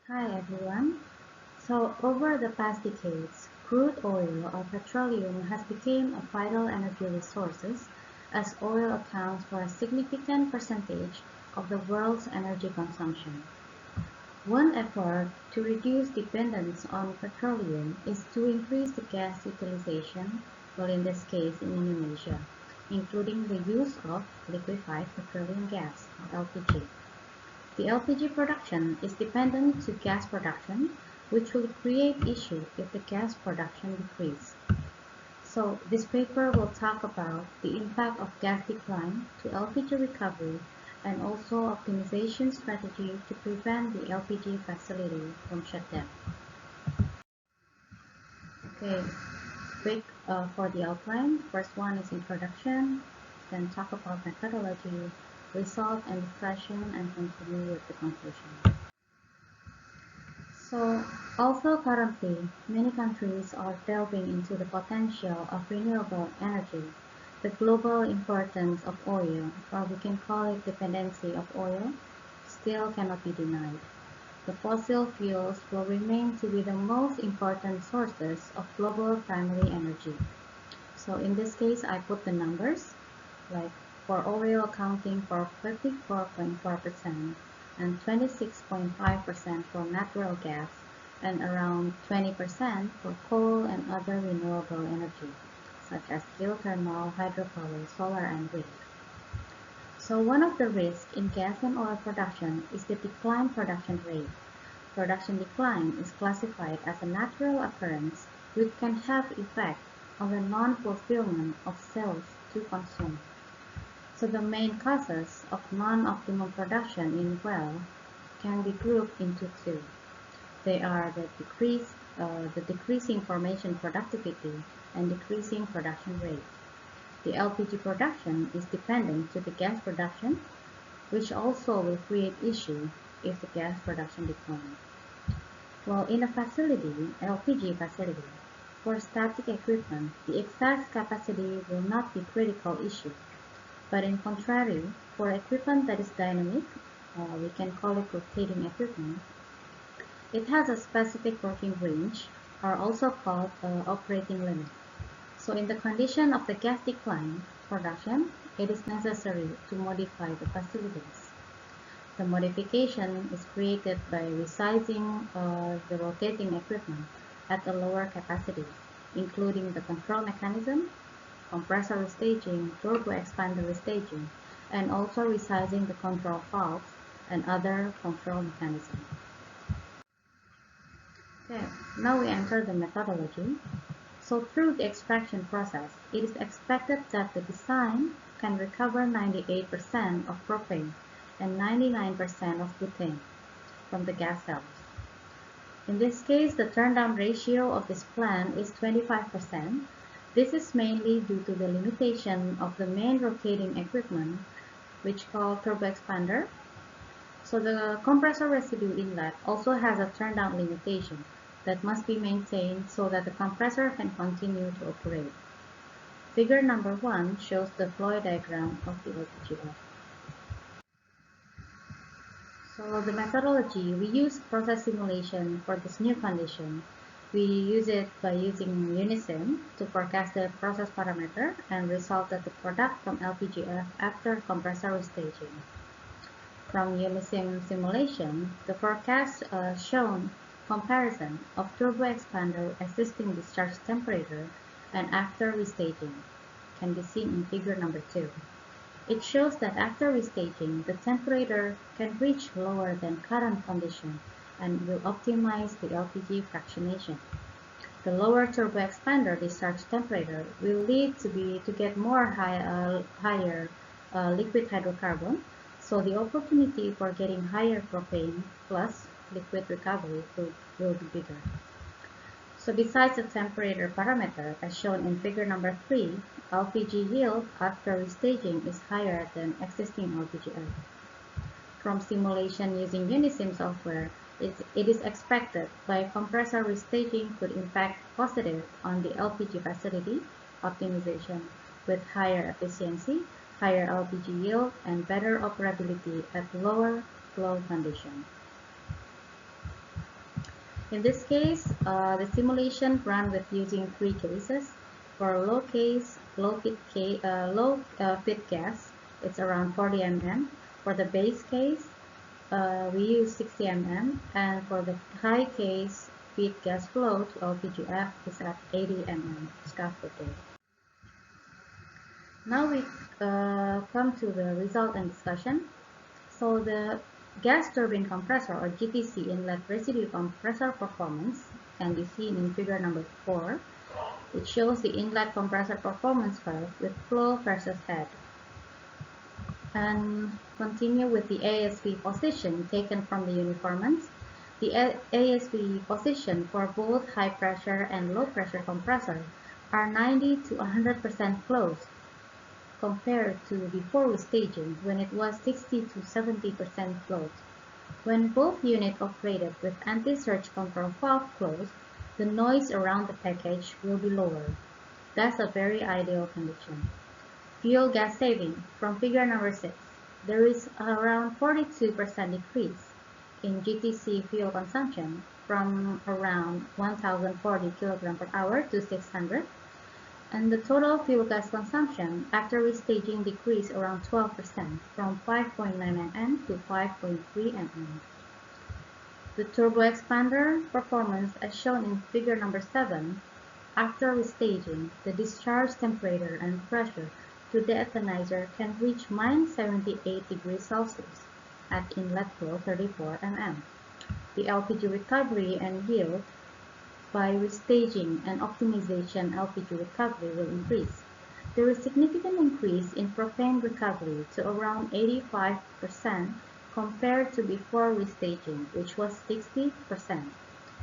Hi everyone. Over the past decades, crude oil or petroleum has become a vital energy resource as oil accounts for a significant percentage of the world's energy consumption. One effort to reduce dependence on petroleum is to increase the gas utilization, well in this case in Indonesia, including the use of liquefied petroleum gas or LPG. The LPG production is dependent to gas production, which will create issue if the gas production decrease. So this paper will talk about the impact of gas decline to LPG recovery and also optimization strategy to prevent the LPG facility from shutdown. Okay, quick for the outline. First one is introduction, then talk about methodology, result and impression, and continue with the conclusion. Although currently many countries are delving into the potential of renewable energy, the global importance of oil, or we can call it dependency of oil, still cannot be denied. The fossil fuels will remain to be the most important sources of global primary energy. So in this case, I put the numbers, like for oil accounting for 54.4% and 26.5% for natural gas, and around 20% for coal and other renewable energy, such as geothermal, hydropower, solar, and wind. So one of the risks in gas and oil production is the decline production rate. Production decline is classified as a natural occurrence which can have effect on the non-fulfillment of sales to consume. So the main causes of non-optimal production in well can be grouped into two. They are the decreasing formation productivity and decreasing production rate. The LPG production is dependent to the gas production, which also will create issue if the gas production declines. Well, in a facility, LPG facility, for static equipment, the exact capacity will not be critical issue. But in contrary, for equipment that is dynamic, we can call it rotating equipment, it has a specific working range, or also called operating limit. So in the condition of the gas decline production, it is necessary to modify the facilities. The modification is created by resizing the rotating equipment at a lower capacity, including the control mechanism, compressor restaging, turbo expander restaging, and also resizing the control valves and other control mechanisms. Okay, now we enter the methodology. So through the extraction process, it is expected that the design can recover 98% of propane and 99% of butane from the gas cells. In this case, the turndown ratio of this plant is 25%. This is mainly due to the limitation of the main rotating equipment, which called turbo expander. So the compressor residue inlet also has a turndown limitation that must be maintained so that the compressor can continue to operate. Figure number 1 shows the flow diagram of the LPG. So the methodology, we use process simulation for this new condition. We use it by using Unisim to forecast the process parameter and result that the product from LPGF after compressor restaging. From Unisim simulation, the forecast shown comparison of turbo expander existing discharge temperature and after restaging can be seen in figure number 2. It shows that after restaging, the temperature can reach lower than current condition and will optimize the LPG fractionation. The lower turbo expander discharge temperature will lead to get more higher liquid hydrocarbon, so the opportunity for getting higher propane plus liquid recovery will be bigger. So besides the temperature parameter, as shown in figure number 3, LPG yield after restaging is higher than existing LPGF. From simulation using Unisim software, it is expected by compressor restaging could impact positive on the LPG facility optimization with higher efficiency, higher LPG yield, and better operability at lower flow conditions. In this case, the simulation run with using three cases. For low fit gas, it's around 40 mm. For the base case, we use 60 mm, and for the high case feed gas flow to LPGF is at 80 mm scuff per day. Now we come to the result and discussion. So the gas turbine compressor or GTC inlet residue compressor performance can be seen in figure number 4. It shows the inlet compressor performance curve with flow versus head. And continue with the ASP position taken from the uniformance. The ASP position for both high pressure and low pressure compressor are 90 to 100% closed compared to before restaging when it was 60 to 70% closed. When both units operated with anti-surge control valve closed, the noise around the package will be lower. That's a very ideal condition. Fuel gas saving from figure number 6. There is around 42% decrease in GTC fuel consumption from around 1040 kg per hour to 600, and the total fuel gas consumption after restaging decreased around 12% from 5.9 mm to 5.3 mm. The turbo expander performance as shown in figure number 7, after restaging, the discharge temperature and pressure to the ethanizer can reach -78 degrees Celsius at inlet flow 34 mm. The LPG recovery and yield by restaging and optimization LPG recovery will increase. There is significant increase in propane recovery to around 85% compared to before restaging, which was 60%.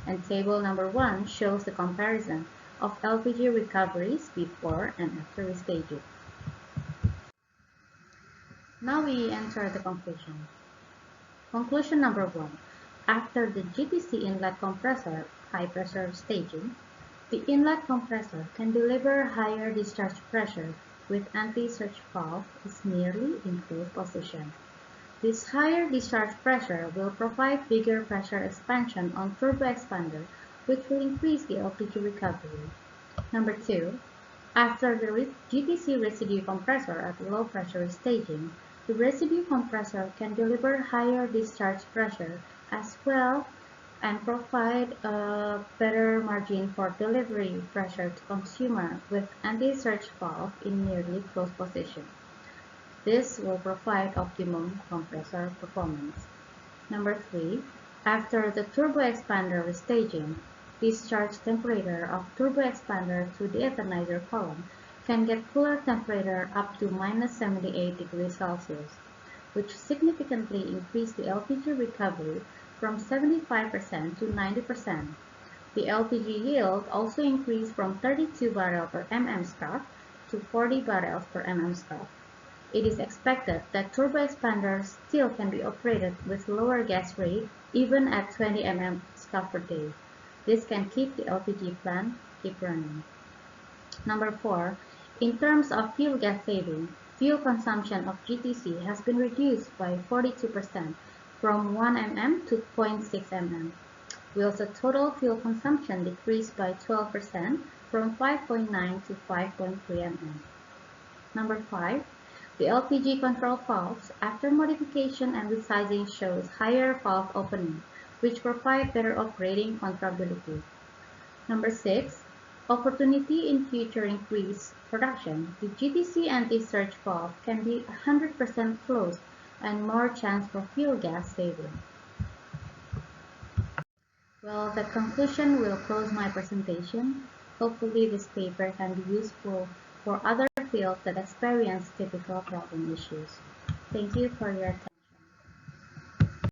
And table number 1 shows the comparison of LPG recoveries before and after restaging. Now we enter the conclusion. Conclusion number 1. After the GTC inlet compressor high pressure staging, the inlet compressor can deliver higher discharge pressure with anti-surge valve is nearly in closed position. This higher discharge pressure will provide bigger pressure expansion on turbo expander, which will increase the LPG recovery. Number 2. After the GTC residue compressor at low pressure staging, the residue compressor can deliver higher discharge pressure as well and provide a better margin for delivery pressure to consumer with anti-surge valve in nearly closed position. This will provide optimum compressor performance. Number 3. After the turbo expander restaging, discharge temperature of turbo expander to the ethanizer column can get cooler temperature up to -78 degrees Celsius, which significantly increase the LPG recovery from 75% to 90%. The LPG yield also increased from 32 barrels per mm scuff to 40 barrels per mm scuff. It is expected that turbo expanders still can be operated with lower gas rate even at 20 mm scuff per day. This can keep the LPG plant keep running. Number 4. In terms of fuel gas saving, fuel consumption of GTC has been reduced by 42% from 1 mm to 0.6 mm, whilst the total fuel consumption decreased by 12% from 5.9 to 5.3 mm. Number 5. The LPG control valves after modification and resizing shows higher valve opening, which provide better operating controllability. Number 6. Opportunity in future increased production. The GTC anti-surge valve can be 100% closed and more chance for fuel gas saving. Well, the conclusion will close my presentation. Hopefully this paper can be useful for other fields that experience typical problem issues. Thank you for your time.